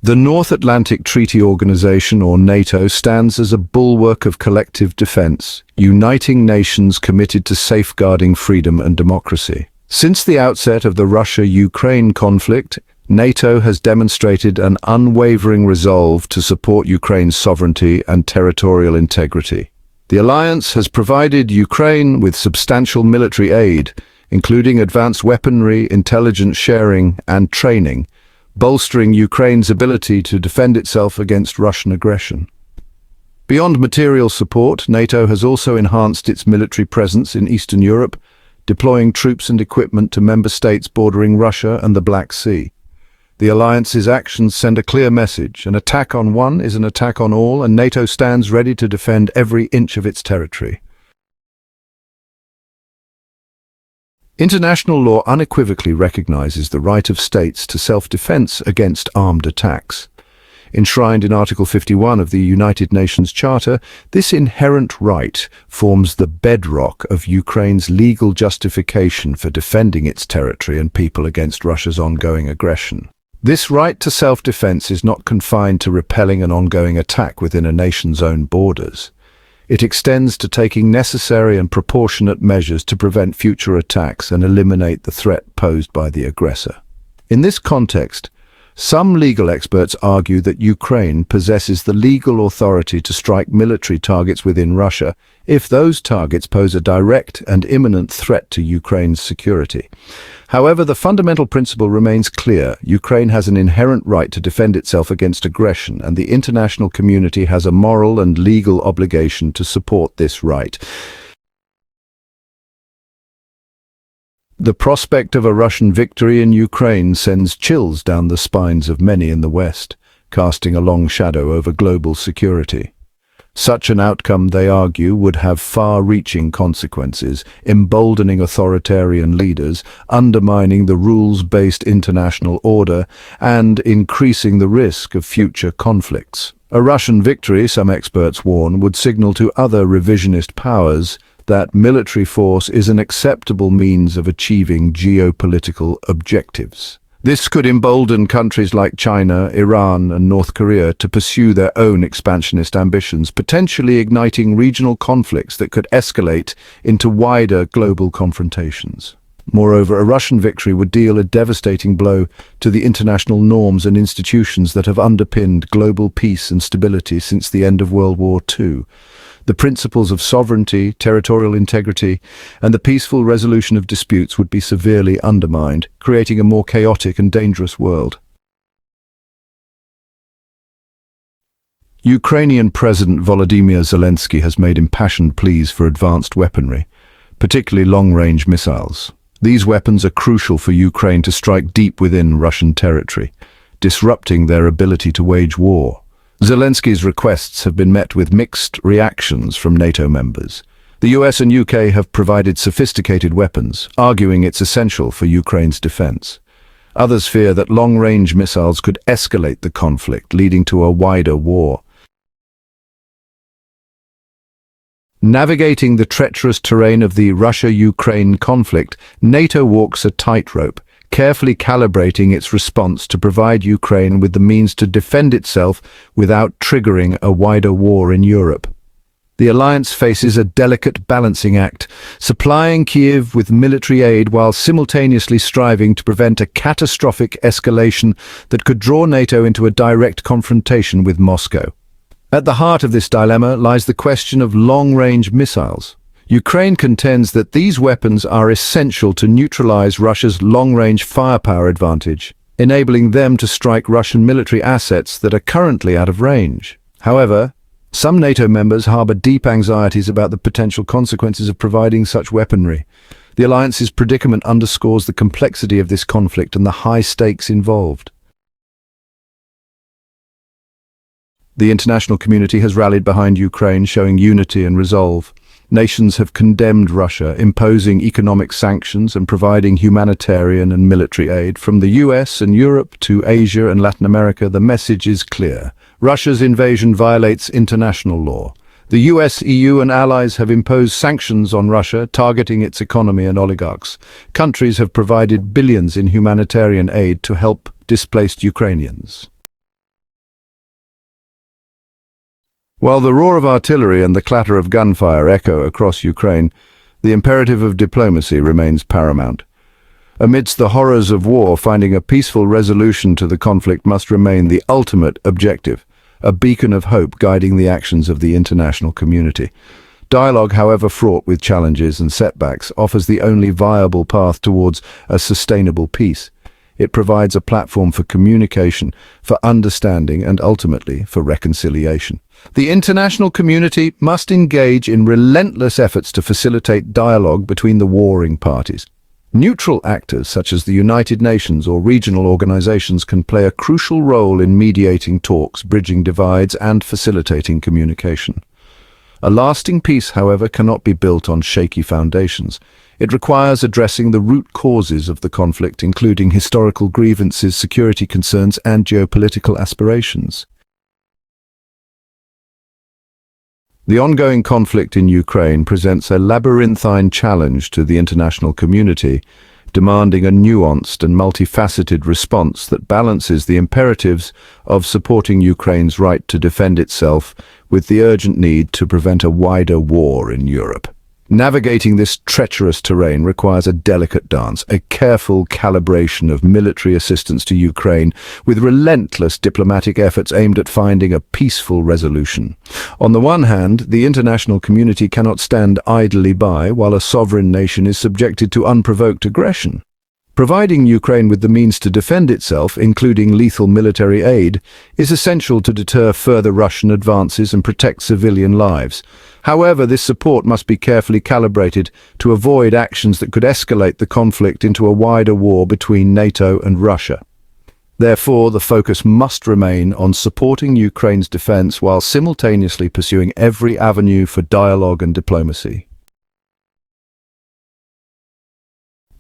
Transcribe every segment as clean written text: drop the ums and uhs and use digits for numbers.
The North Atlantic Treaty Organization, or NATO, stands as a bulwark of collective defense, uniting nations committed to safeguarding freedom and democracy. Since the outset of the Russia-Ukraine conflict, NATO has demonstrated an unwavering resolve to support Ukraine's sovereignty and territorial integrity. The alliance has provided Ukraine with substantial military aid, including advanced weaponry, intelligence sharing, and training, bolstering Ukraine's ability to defend itself against Russian aggression. Beyond material support, NATO has also enhanced its military presence in Eastern Europe, deploying troops and equipment to member states bordering Russia and the Black Sea. The alliance's actions send a clear message: an attack on one is an attack on all, and NATO stands ready to defend every inch of its territory. International law unequivocally recognizes the right of states to self-defense against armed attacks. Enshrined in Article 51 of the United Nations Charter, this inherent right forms the bedrock of Ukraine's legal justification for defending its territory and people against Russia's ongoing aggression. This right to self-defense is not confined to repelling an ongoing attack within a nation's own borders. It extends to taking necessary and proportionate measures to prevent future attacks and eliminate the threat posed by the aggressor. In this context, some legal experts argue that Ukraine possesses the legal authority to strike military targets within Russia if those targets pose a direct and imminent threat to Ukraine's security. However, the fundamental principle remains clear: Ukraine has an inherent right to defend itself against aggression, and the international community has a moral and legal obligation to support this right. The prospect of a Russian victory in Ukraine sends chills down the spines of many in the West, casting a long shadow over global security. Such an outcome, they argue, would have far-reaching consequences, emboldening authoritarian leaders, undermining the rules-based international order, and increasing the risk of future conflicts. A Russian victory, some experts warn, would signal to other revisionist powers that military force is an acceptable means of achieving geopolitical objectives. This could embolden countries like China, Iran, and North Korea to pursue their own expansionist ambitions, potentially igniting regional conflicts that could escalate into wider global confrontations. Moreover, a Russian victory would deal a devastating blow to the international norms and institutions that have underpinned global peace and stability since the end of World War II. The principles of sovereignty, territorial integrity, and the peaceful resolution of disputes would be severely undermined, creating a more chaotic and dangerous world. Ukrainian President Volodymyr Zelensky has made impassioned pleas for advanced weaponry, particularly long-range missiles. These weapons are crucial for Ukraine to strike deep within Russian territory, disrupting their ability to wage war. Zelensky's requests have been met with mixed reactions from NATO members. The US and UK have provided sophisticated weapons, arguing it's essential for Ukraine's defense. Others fear that long-range missiles could escalate the conflict, leading to a wider war. Navigating the treacherous terrain of the Russia-Ukraine conflict, NATO walks a tightrope, carefully calibrating its response to provide Ukraine with the means to defend itself without triggering a wider war in Europe. The alliance faces a delicate balancing act, supplying Kyiv with military aid while simultaneously striving to prevent a catastrophic escalation that could draw NATO into a direct confrontation with Moscow. At the heart of this dilemma lies the question of long-range missiles. Ukraine contends that these weapons are essential to neutralize Russia's long-range firepower advantage, enabling them to strike Russian military assets that are currently out of range. However, some NATO members harbor deep anxieties about the potential consequences of providing such weaponry. The alliance's predicament underscores the complexity of this conflict and the high stakes involved. The international community has rallied behind Ukraine, showing unity and resolve. Nations have condemned Russia, imposing economic sanctions and providing humanitarian and military aid. From the US and Europe to Asia and Latin America, the message is clear. Russia's invasion violates international law. The US, EU and allies have imposed sanctions on Russia, targeting its economy and oligarchs. Countries have provided billions in humanitarian aid to help displaced Ukrainians. While the roar of artillery and the clatter of gunfire echo across Ukraine, the imperative of diplomacy remains paramount. Amidst the horrors of war, finding a peaceful resolution to the conflict must remain the ultimate objective, a beacon of hope guiding the actions of the international community. Dialogue, however fraught with challenges and setbacks, offers the only viable path towards a sustainable peace. It provides a platform for communication, for understanding, and ultimately for reconciliation. The international community must engage in relentless efforts to facilitate dialogue between the warring parties. Neutral actors such as the United Nations or regional organizations can play a crucial role in mediating talks, bridging divides, and facilitating communication. A lasting peace, however, cannot be built on shaky foundations. It requires addressing the root causes of the conflict, including historical grievances, security concerns, and geopolitical aspirations. The ongoing conflict in Ukraine presents a labyrinthine challenge to the international community, demanding a nuanced and multifaceted response that balances the imperatives of supporting Ukraine's right to defend itself with the urgent need to prevent a wider war in Europe. Navigating this treacherous terrain requires a delicate dance, a careful calibration of military assistance to Ukraine, with relentless diplomatic efforts aimed at finding a peaceful resolution. On the one hand, the international community cannot stand idly by while a sovereign nation is subjected to unprovoked aggression. Providing Ukraine with the means to defend itself, including lethal military aid, is essential to deter further Russian advances and protect civilian lives. However, this support must be carefully calibrated to avoid actions that could escalate the conflict into a wider war between NATO and Russia. Therefore, the focus must remain on supporting Ukraine's defense while simultaneously pursuing every avenue for dialogue and diplomacy.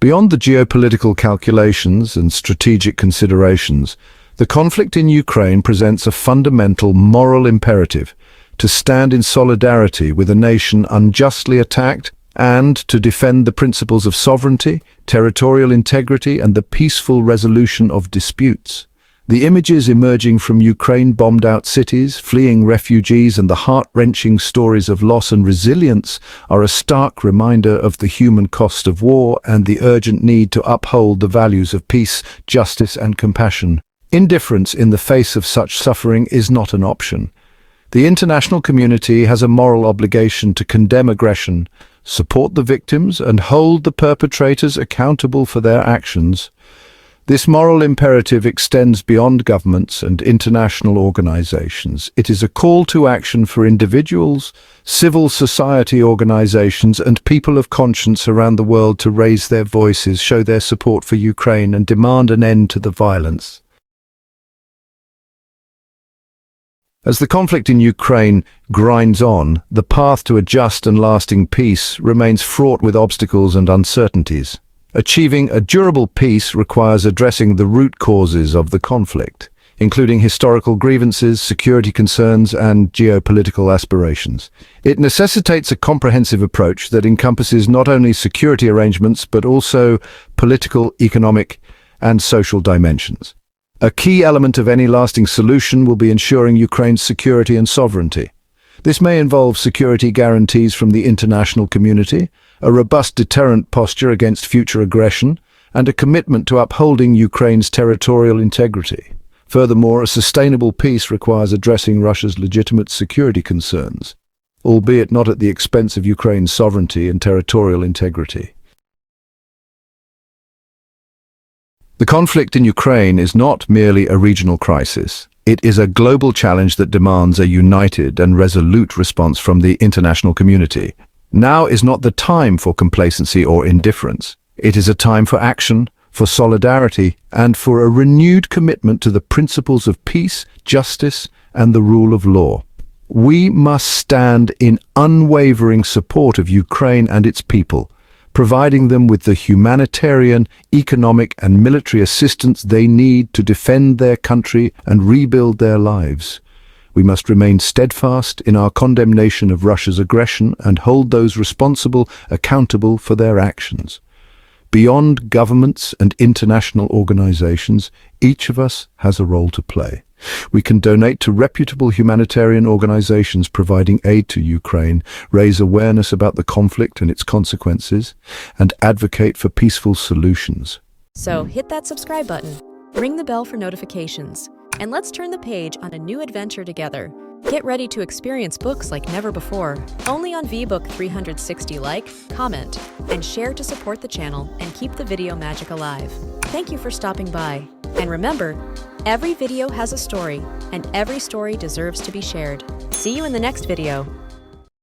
Beyond the geopolitical calculations and strategic considerations, the conflict in Ukraine presents a fundamental moral imperative to stand in solidarity with a nation unjustly attacked and to defend the principles of sovereignty, territorial integrity, and the peaceful resolution of disputes. The images emerging from Ukraine-bombed-out cities, fleeing refugees, and the heart-wrenching stories of loss and resilience are a stark reminder of the human cost of war and the urgent need to uphold the values of peace, justice, and compassion. Indifference in the face of such suffering is not an option. The international community has a moral obligation to condemn aggression, support the victims, and hold the perpetrators accountable for their actions. This moral imperative extends beyond governments and international organizations. It is a call to action for individuals, civil society organizations, and people of conscience around the world to raise their voices, show their support for Ukraine, and demand an end to the violence. As the conflict in Ukraine grinds on, the path to a just and lasting peace remains fraught with obstacles and uncertainties. Achieving a durable peace requires addressing the root causes of the conflict, including historical grievances, security concerns, and geopolitical aspirations. It necessitates a comprehensive approach that encompasses not only security arrangements but also political, economic, and social dimensions. A key element of any lasting solution will be ensuring Ukraine's security and sovereignty. This may involve security guarantees from the international community, a robust deterrent posture against future aggression, and a commitment to upholding Ukraine's territorial integrity. Furthermore, a sustainable peace requires addressing Russia's legitimate security concerns, albeit not at the expense of Ukraine's sovereignty and territorial integrity. The conflict in Ukraine is not merely a regional crisis. It is a global challenge that demands a united and resolute response from the international community. Now is not the time for complacency or indifference. It is a time for action, for solidarity, and for a renewed commitment to the principles of peace, justice, and the rule of law. We must stand in unwavering support of Ukraine and its people, providing them with the humanitarian, economic, and military assistance they need to defend their country and rebuild their lives. We must remain steadfast in our condemnation of Russia's aggression and hold those responsible accountable for their actions. Beyond governments and international organizations, each of us has a role to play. We can donate to reputable humanitarian organizations providing aid to Ukraine, raise awareness about the conflict and its consequences, and advocate for peaceful solutions. So hit that subscribe button, ring the bell for notifications, and let's turn the page on a new adventure together. Get ready to experience books like never before, only on VBook 360. Like, comment, and share to support the channel and keep the video magic alive. Thank you for stopping by. And remember, every video has a story, and every story deserves to be shared. See you in the next video.